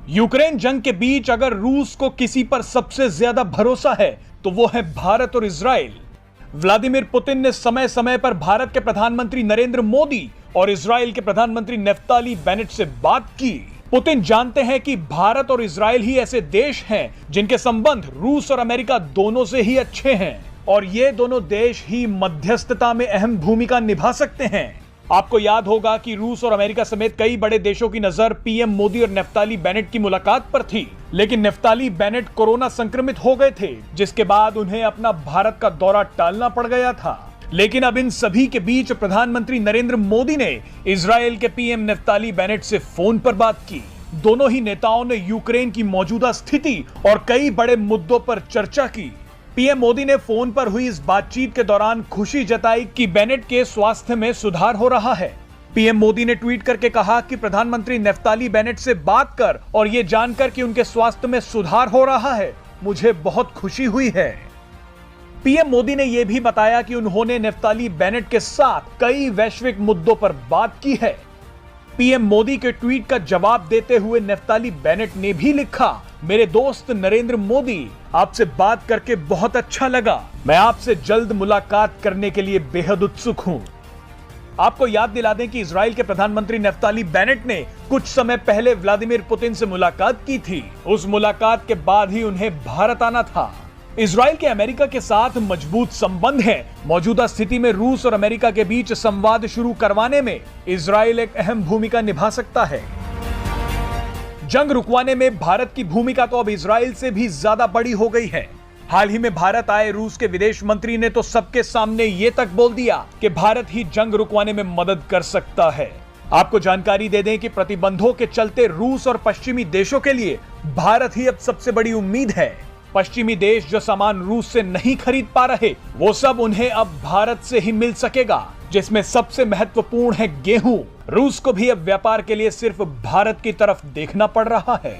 Ukraine जंग के बीच अगर रूस को किसी पर सबसे ज्यादा भरोसा है तो वो है भारत और इजराइल। व्लादिमीर पुतिन ने समय समय पर भारत के प्रधानमंत्री नरेंद्र मोदी और इजराइल के प्रधानमंत्री नेफ्ताली बेनेट से बात की। पुतिन जानते हैं कि भारत और इजराइल ही ऐसे देश हैं जिनके संबंध रूस और अमेरिका दोनों से ही अच्छे हैं और ये दोनों देश ही मध्यस्थता में अहम भूमिका निभा सकते हैं। आपको याद होगा कि रूस और अमेरिका समेत कई बड़े देशों की नजर पीएम मोदी और नेफ्ताली बेनेट की मुलाकात पर थी, लेकिन नेफ्ताली बेनेट कोरोना संक्रमित हो गए थे, जिसके बाद उन्हें अपना भारत का दौरा टालना पड़ गया था। लेकिन अब इन सभी के बीच प्रधानमंत्री नरेंद्र मोदी ने इजराइल के पीएम नेफ्ताली बेनेट से फोन पर बात की। दोनों ही नेताओं ने यूक्रेन की मौजूदा स्थिति और कई बड़े मुद्दों पर चर्चा की। पीएम मोदी ने फोन पर हुई इस बातचीत के दौरान खुशी जताई कि बेनेट के स्वास्थ्य में सुधार हो रहा है। पीएम मोदी ने ट्वीट करके कहा कि प्रधानमंत्री नेफ्ताली बेनेट से बात कर और ये जानकर कि उनके स्वास्थ्य में सुधार हो रहा है, मुझे बहुत खुशी हुई है। पीएम मोदी ने यह भी बताया कि उन्होंने नेफ्ताली बेनेट के साथ कई वैश्विक मुद्दों पर बात की है। पीएम मोदी के ट्वीट का जवाब देते हुए नेफ्ताली बेनेट ने भी लिखा, मेरे दोस्त नरेंद्र मोदी, आपसे बात करके बहुत अच्छा लगा। मैं आपसे जल्द मुलाकात करने के लिए बेहद उत्सुक हूं। आपको याद दिला दें कि इजराइल के प्रधानमंत्री नेफ्ताली बेनेट ने कुछ समय पहले व्लादिमीर पुतिन से मुलाकात की थी। उस मुलाकात के बाद ही उन्हें भारत आना था। इजराइल के अमेरिका के साथ मजबूत संबंध है। मौजूदा स्थिति में रूस और अमेरिका के बीच संवाद शुरू करवाने में इजराइल एक अहम भूमिका निभा सकता है। जंग रुकवाने में भारत की भूमिका तो अब इजराइल से भी ज्यादा बड़ी हो गई है। हाल ही में भारत आए रूस के विदेश मंत्री ने तो सबके सामने ये तक बोल दिया कि भारत ही जंग रुकवाने में मदद कर सकता है। आपको जानकारी दे दें कि प्रतिबंधों के चलते रूस और पश्चिमी देशों के लिए भारत ही अब सबसे बड़ी उम्मीद है। पश्चिमी देश जो सामान रूस से नहीं खरीद पा रहे, वो सब उन्हें अब भारत से ही मिल सकेगा, जिसमें सबसे महत्वपूर्ण है गेहूं। रूस को भी अब व्यापार के लिए सिर्फ भारत की तरफ देखना पड़ रहा है।